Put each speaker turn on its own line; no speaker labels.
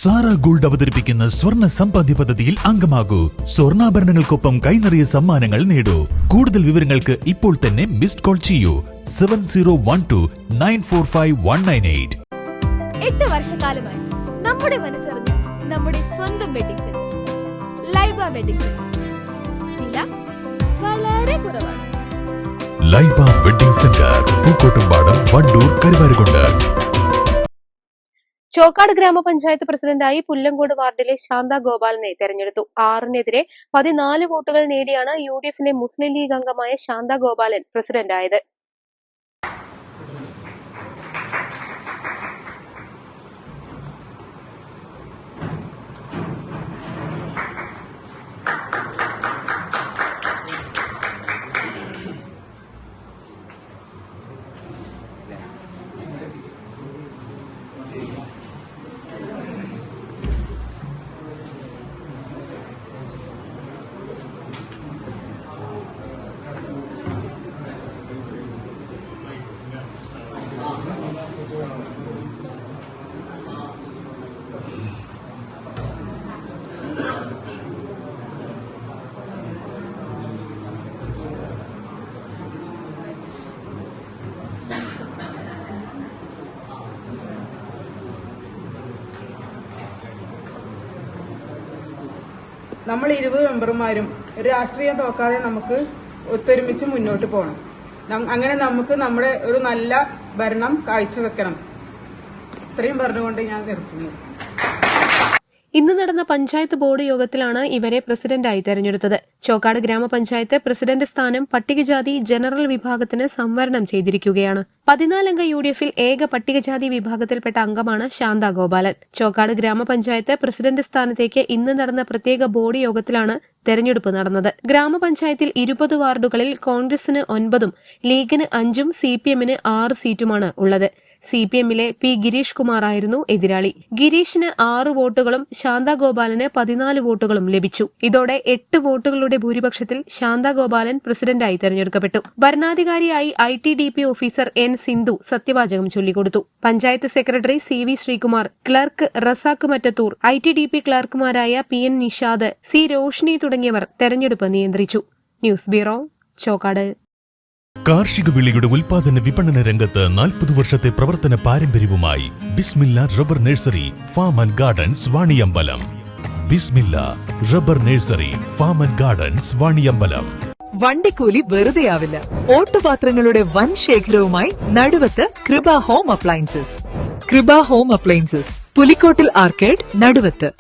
Sara gold അവതരിപ്പിക്കുന്ന സ്വർണ്ണ സമ്പാദ്യ പദ്ധതിയിൽ അംഗമാകൂ. സ്വർണ്ണാഭരണങ്ങൾക്കൊപ്പം കൈനിറിയ സമ്മാനങ്ങൾ നേടൂ. കൂടുതൽ വിവരങ്ങൾക്ക് ഇപ്പോൾ തന്നെ മിസ്ഡ് കോൾ ചെയ്യൂ 7012945198.
8 വർഷക്കാലമായി നമ്മുടെ മനസ്സറിഞ്ഞ നമ്മുടെ സ്വന്തം wedding centre Laiba wedding centre. വില വളരെ കുറവാണ്.
Laiba wedding centre, Pookkottumpadam, Wandoor, Karuvarakundu.
ചോക്കാട് ഗ്രാമപഞ്ചായത്ത് പ്രസിഡന്റായി പുല്ലങ്കോട് വാർഡിലെ ശാന്ത ഗോപാലിനെ തെരഞ്ഞെടുത്തു. 6-നെതിരെ 14 വോട്ടുകൾ നേടിയാണ് UDFിന്റെ മുസ്ലിം ലീഗ് അംഗമായ ശാന്ത ഗോപാലൻ പ്രസിഡന്റായത്.
നമ്മൾ 20 മെമ്പർമാരും ഒരു രാഷ്ട്രീയം നോക്കാതെ നമുക്ക് ഒത്തൊരുമിച്ച് മുന്നോട്ട് പോകണം. അങ്ങനെ നമുക്ക് നമ്മുടെ ഒരു നല്ല ഭരണം കാഴ്ചവെക്കണം. ഇത്രയും പറഞ്ഞുകൊണ്ട് ഞാൻ നിർത്തുന്നു.
ഇന്ന് നടന്ന പഞ്ചായത്ത് ബോർഡ് യോഗത്തിലാണ് ഇവരെ പ്രസിഡന്റായി തെരഞ്ഞെടുത്തത്. ചോക്കാട് ഗ്രാമപഞ്ചായത്ത് പ്രസിഡന്റ് സ്ഥാനം പട്ടികജാതി ജനറൽ വിഭാഗത്തിന് സംവരണം ചെയ്തിരിക്കുകയാണ്. 14-അംഗ UDFിൽ ഏക പട്ടികജാതി വിഭാഗത്തിൽപ്പെട്ട അംഗമാണ് ശാന്ത ഗോപാലൻ. ചോക്കാട് ഗ്രാമപഞ്ചായത്ത് പ്രസിഡന്റ് സ്ഥാനത്തേക്ക് ഇന്ന് നടന്ന പ്രത്യേക ബോർഡ് യോഗത്തിലാണ് തെരഞ്ഞെടുപ്പ് നടന്നത്. ഗ്രാമപഞ്ചായത്തിൽ 20 വാർഡുകളിൽ കോൺഗ്രസിന് 9, ലീഗിന് 5, CPMന് 6 സീറ്റുമാണ് ഉള്ളത്. CPMലെ P. ഗിരീഷ് കുമാർ ആയിരുന്നു എതിരാളി. ഗിരീഷിന് 6 വോട്ടുകളും ശാന്ത ഗോപാലന് 14 വോട്ടുകളും ലഭിച്ചു. ഇതോടെ 8 വോട്ടുകളുടെ ഭൂരിപക്ഷത്തിൽ ശാന്ത ഗോപാലൻ പ്രസിഡന്റായി തെരഞ്ഞെടുക്കപ്പെട്ടു. ഭരണാധികാരിയായി ITDP ഓഫീസർ N. സിന്ധു സത്യവാചകം ചൊല്ലിക്കൊടുത്തു. Panchayat secretary CV Sreekumar, clerk Razak Mattathur, ITDP ക്ലർക്കുമാരായ PN നിഷാദ്, C. രോഷ്നി തുടങ്ങിയവർ തെരഞ്ഞെടുപ്പ് നിയന്ത്രിച്ചു. News bureau, Chokkad.
കാർഷിക വിളയുടെ ഉൽപാദന വിപണന രംഗത്ത് 40 വർഷത്തെ പ്രവർത്തന പാരമ്പര്യവുമായി Bismilla rubber nursery farm and gardens, Vaniyambalam. Bismilla rubber nursery farm and gardens, Vaniyambalam.
വണ്ടിക്കൂലി വെറുതെയാവില്ല. ഓട്ടുപാത്രങ്ങളുടെ വൻ ശേഖരവുമായി Naduvath Krupa home appliances. Krupa home appliances, Pulikkottil arcade, നടുവത്ത്.